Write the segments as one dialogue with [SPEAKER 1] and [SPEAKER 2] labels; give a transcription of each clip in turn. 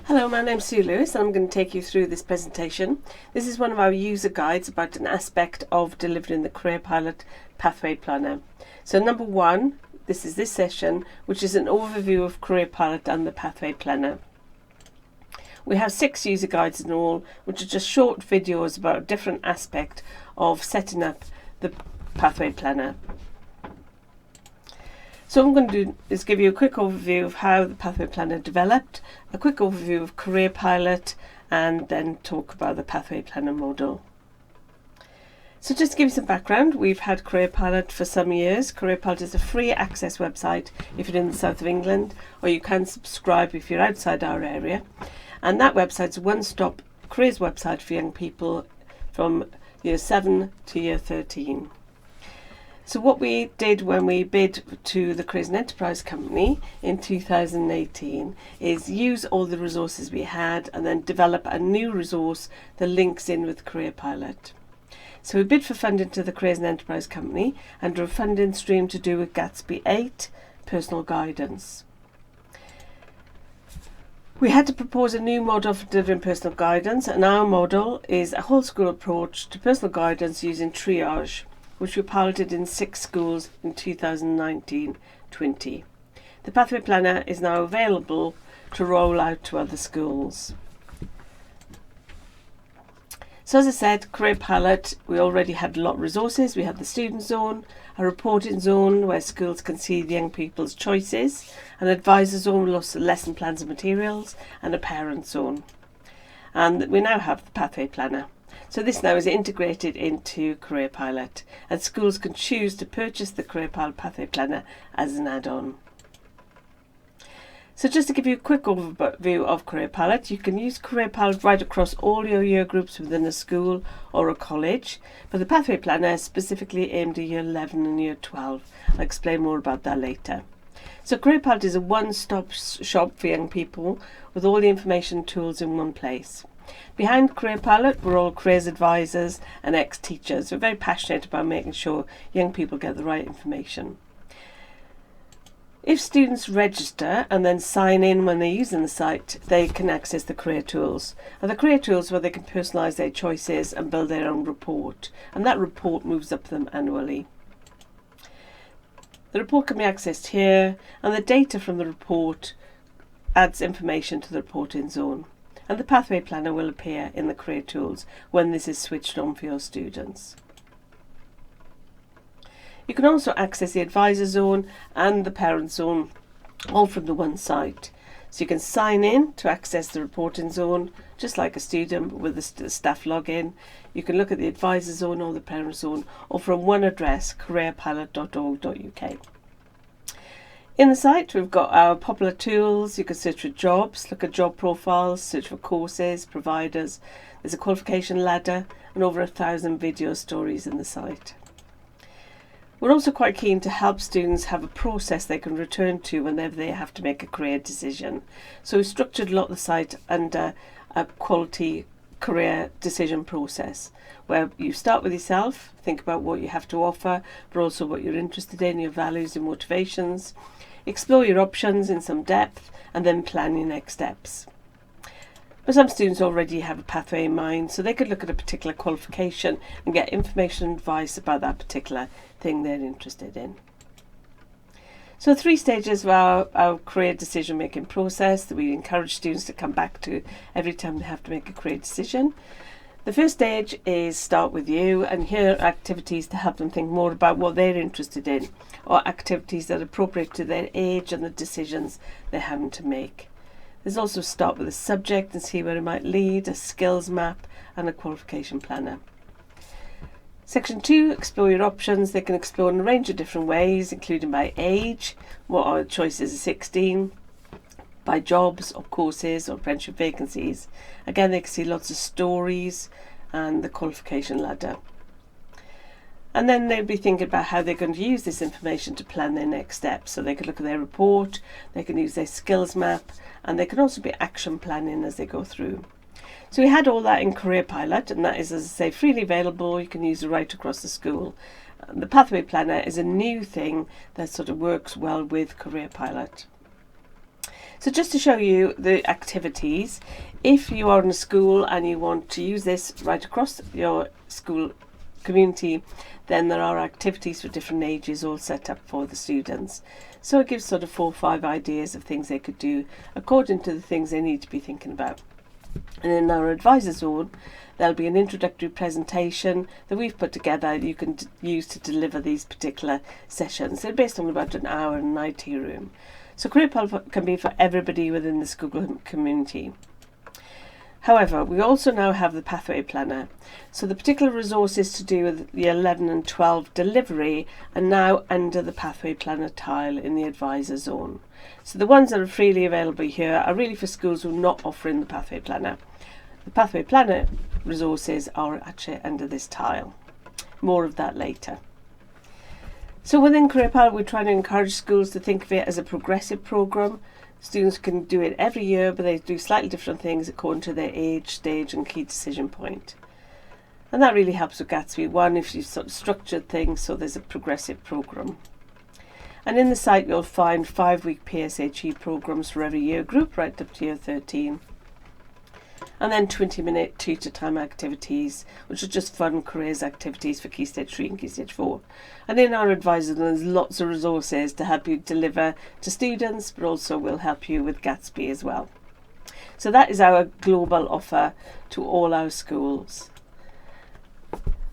[SPEAKER 1] Hello, my name's Sue Lewis and I'm going to take you through this presentation. This is one of our user guides about an aspect of delivering the Careerpilot Pathway Planner. So number one, this is this session, which is an overview of Careerpilot and the Pathway Planner. We have 6 user guides in all, which are just short videos about a different aspect of setting up the Pathway Planner. So what I'm going to do is give you a quick overview of how the Pathway Planner developed, a quick overview of Careerpilot, and then talk about the Pathway Planner model. So just to give you some background, we've had Careerpilot for some years. Careerpilot is a free access website if you're in the south of England, or you can subscribe if you're outside our area. And that website's a one-stop careers website for young people from year 7 to year 13. So what we did when we bid to the Careers and Enterprise Company in 2018 is use all the resources we had and then develop a new resource that links in with Careerpilot. So we bid for funding to the Careers and Enterprise Company under a funding stream to do with Gatsby 8, personal guidance. We had to propose a new model for delivering personal guidance, and our model is a whole school approach to personal guidance using triage, which we piloted in 6 schools in 2019-20. The Pathway Planner is now available to roll out to other schools. So as I said, Careerpilot, we already had a lot of resources. We had the student zone, a reporting zone where schools can see the young people's choices, an advisor zone with lesson plans and materials, and a parent zone. And we now have the Pathway Planner. So this now is integrated into Careerpilot, and schools can choose to purchase the Careerpilot Pathway Planner as an add-on. So just to give you a quick overview of Careerpilot, you can use Careerpilot right across all your year groups within a school or a college, but the Pathway Planner is specifically aimed at year 11 and year 12. I'll explain more about that later. So Careerpilot is a one-stop shop for young people with all the information and tools in one place. Behind Careerpilot, we're all careers advisors and ex-teachers. We're very passionate about making sure young people get the right information. If students register and then sign in when they're using the site, they can access the career tools. And the career tools where they can personalise their choices and build their own report. And that report moves up to them annually. The report can be accessed here, and the data from the report adds information to the reporting zone. And the Pathway Planner will appear in the career tools when this is switched on for your students. You can also access the advisor zone and the parent zone all from the one site. So you can sign in to access the reporting zone just like a student with the staff login. You can look at the advisor zone or the parent zone, or from one address, careerpilot.org.uk. In the site, we've got our popular tools. You can search for jobs, look at job profiles, search for courses, providers. There's a qualification ladder and over 1,000 video stories in the site. We're also quite keen to help students have a process they can return to whenever they have to make a career decision. So we've structured a lot of the site under a quality career decision process, where you start with yourself, think about what you have to offer, but also what you're interested in, your values and motivations. Explore your options in some depth and then plan your next steps. But some students already have a pathway in mind, so they could look at a particular qualification and get information and advice about that particular thing they're interested in. So 3 stages of our career decision making process that we encourage students to come back to every time they have to make a career decision. The first stage is start with you, and here are activities to help them think more about what they're interested in, or activities that are appropriate to their age and the decisions they're having to make. There's also start with a subject and see where it might lead, a skills map and a qualification planner. Section 2, explore your options. They can explore in a range of different ways, including by age, what are the choices at 16, by jobs or courses or apprenticeship vacancies. Again, they can see lots of stories and the qualification ladder. And then they'll be thinking about how they're going to use this information to plan their next steps. So they can look at their report, they can use their skills map, and they can also be action planning as they go through. So we had all that in Careerpilot, and that is, as I say, freely available. You can use it right across the school. The Pathway Planner is a new thing that sort of works well with Careerpilot. So just to show you the activities, if you are in a school and you want to use this right across your school community, then there are activities for different ages all set up for the students. So it gives sort of 4 or 5 ideas of things they could do according to the things they need to be thinking about. And in our advisor zone, there'll be an introductory presentation that we've put together you can use to deliver these particular sessions. They're based on about an hour in an IT room. So Careerpilot can be for everybody within the school community. However, we also now have the Pathway Planner. So the particular resources to do with the 11 and 12 delivery are now under the Pathway Planner tile in the advisor zone. So the ones that are freely available here are really for schools who are not offering the Pathway Planner. The Pathway Planner resources are actually under this tile. More of that later. So within Careerpilot, we're trying to encourage schools to think of it as a progressive programme. Students can do it every year, but they do slightly different things according to their age, stage and key decision point. And that really helps with Gatsby 1 if you've sort of structured things so there's a progressive programme. And in the site you'll find 5-week PSHE programmes for every year group right up to year 13. And then 20-minute tutor-time activities, which are just fun careers activities for Key Stage 3 and Key Stage 4. And in our advisor, there's lots of resources to help you deliver to students, but also will help you with Gatsby as well. So that is our global offer to all our schools.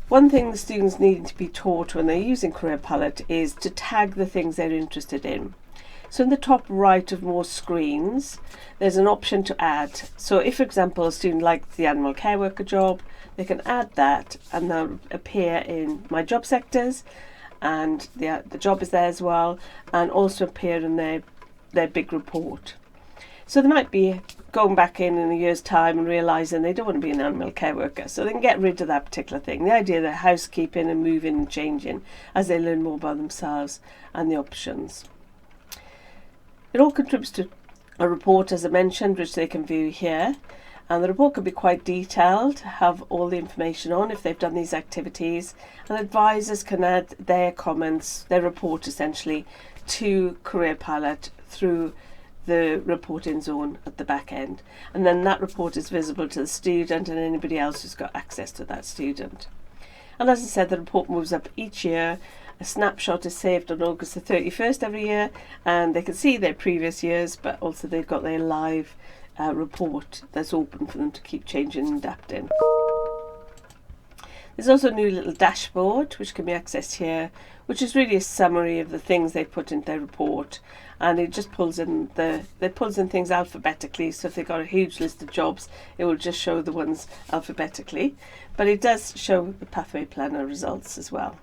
[SPEAKER 1] One thing the students need to be taught when they're using Careerpilot is to tag the things they're interested in. So in the top right of most screens, there's an option to add. So if, for example, a student likes the animal care worker job, they can add that and they'll appear in My Job Sectors, and the job is there as well, and also appear in their big report. So they might be going back in a year's time and realising they don't want to be an animal care worker, so they can get rid of that particular thing. The idea that housekeeping and moving and changing as they learn more about themselves and the options. It all contributes to a report, as I mentioned, which they can view here. And the report can be quite detailed, have all the information on if they've done these activities. And advisors can add their comments, their report essentially, to Careerpilot through the reporting zone at the back end. And then that report is visible to the student and anybody else who's got access to that student. And as I said, the report moves up each year. A snapshot is saved on August the 31st every year, and they can see their previous years, but also they've got their live report that's open for them to keep changing and adapting. There's also a new little dashboard which can be accessed here, which is really a summary of the things they put in their report, and it just pulls in things alphabetically. So if they've got a huge list of jobs, it will just show the ones alphabetically, but it does show the Pathway Planner results as well.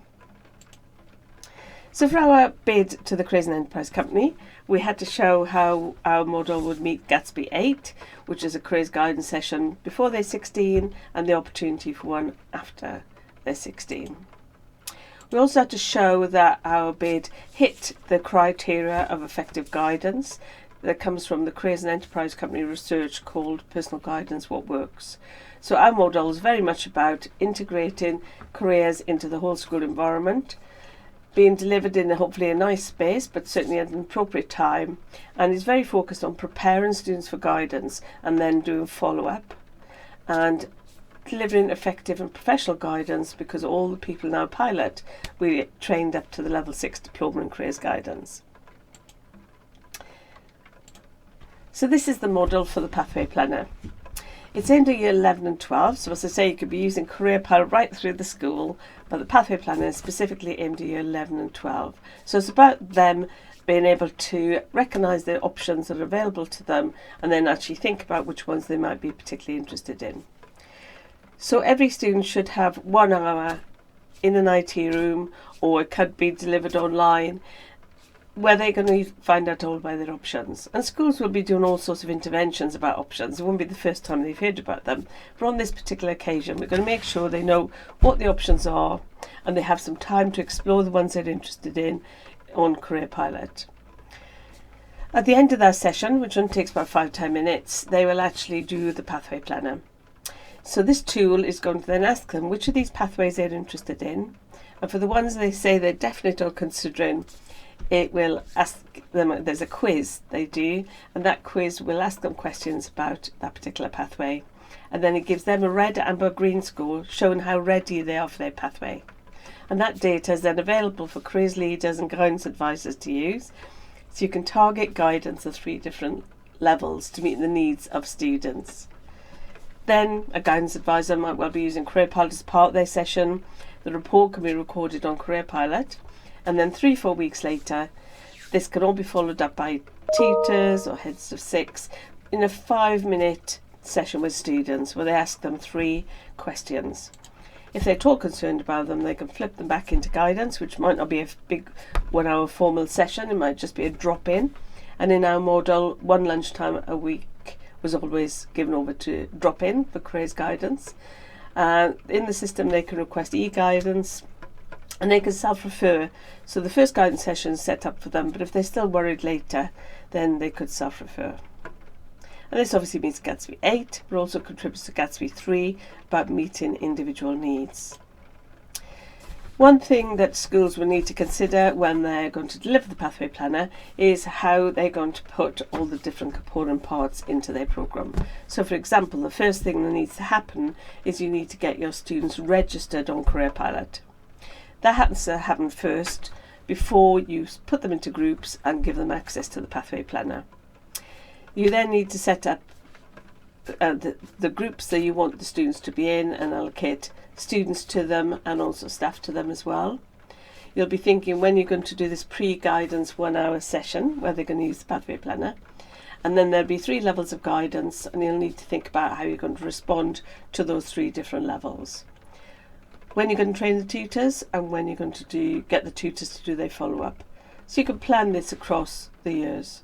[SPEAKER 1] So for our bid to the Careers and Enterprise Company, we had to show how our model would meet Gatsby 8, which is a careers guidance session before they're 16 and the opportunity for one after they're 16. We also had to show that our bid hit the criteria of effective guidance that comes from the Careers and Enterprise Company research called Personal Guidance, What Works. So our model is very much about integrating careers into the whole school environment, being delivered in hopefully a nice space, but certainly at an appropriate time, and is very focused on preparing students for guidance and then doing follow-up and delivering effective and professional guidance, because all the people in our pilot we trained up to the level 6 diploma in careers guidance. So this is the model for the Pathway Planner. It's aimed at year 11 and 12, so as I say, you could be using Careerpilot right through the school, but the Pathway Planner is specifically aimed at year 11 and 12. So it's about them being able to recognise the options that are available to them and then actually think about which ones they might be particularly interested in. So every student should have 1 hour in an IT room, or it could be delivered online, where they're going to find out all about their options. And schools will be doing all sorts of interventions about options. It won't be the first time they've heard about them. But on this particular occasion, we're going to make sure they know what the options are and they have some time to explore the ones they're interested in on Careerpilot. At the end of that session, which only takes about 5-10 minutes, they will actually do the Pathway Planner. So this tool is going to then ask them which of these pathways they're interested in. And for the ones they say they're definite or considering, it will ask them, there's a quiz they do, and that quiz will ask them questions about that particular pathway. And then it gives them a red, amber, green score showing how ready they are for their pathway. And that data is then available for careers leaders and guidance advisors to use. So you can target guidance at 3 different levels to meet the needs of students. Then a guidance advisor might well be using Careerpilot as part of their session. The report can be recorded on Careerpilot, and then 3-4 weeks later, this can all be followed up by tutors or heads of 6 in a 5-minute session with students where they ask them 3 questions. If they're at all concerned about them, they can flip them back into guidance, which might not be a big 1-hour formal session, it might just be a drop-in. And in our model, 1 lunchtime a week was always given over to drop-in for careers guidance. In the system, they can request e-guidance and they can self-refer. So the first guidance session is set up for them, but if they're still worried later, then they could self-refer. And this obviously means Gatsby 8, but also contributes to Gatsby 3 about meeting individual needs. One thing that schools will need to consider when they're going to deliver the Pathway Planner is how they're going to put all the different component parts into their programme. So for example, the first thing that needs to happen is you need to get your students registered on Careerpilot. That happens to happen first before you put them into groups and give them access to the Pathway Planner. You then need to set up the groups that you want the students to be in and allocate students to them and also staff to them as well. You'll be thinking when you're going to do this pre-guidance 1-hour session where they're going to use the Pathway Planner, and then there'll be 3 levels of guidance, and you'll need to think about how you're going to respond to those 3 different levels. When you're going to train the tutors and when you're going to get the tutors to do their follow-up. So you can plan this across the years.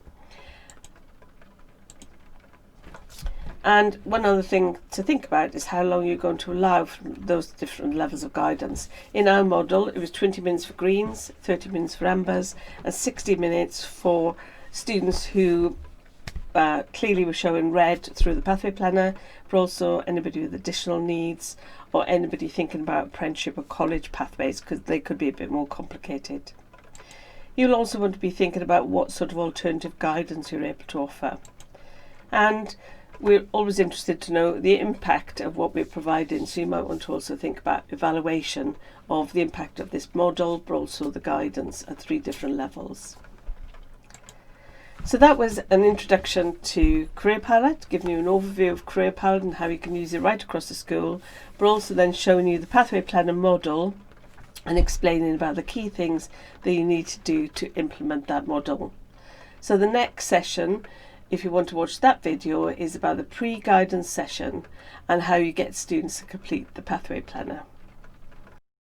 [SPEAKER 1] And one other thing to think about is how long you're going to allow for those different levels of guidance. In our model, it was 20 minutes for greens, 30 minutes for ambers, and 60 minutes for students who clearly were showing red through the Pathway Planner, but also anybody with additional needs or anybody thinking about apprenticeship or college pathways, because they could be a bit more complicated. You'll also want to be thinking about what sort of alternative guidance you're able to offer. And we're always interested to know the impact of what we're providing, so you might want to also think about evaluation of the impact of this model, but also the guidance at 3 different levels. So that was an introduction to Careerpilot, giving you an overview of Careerpilot and how you can use it right across the school, but also then showing you the Pathway Planner model and explaining about the key things that you need to do to implement that model. So the next session, if you want to watch that video, is about the pre-guidance session and how you get students to complete the Pathway Planner.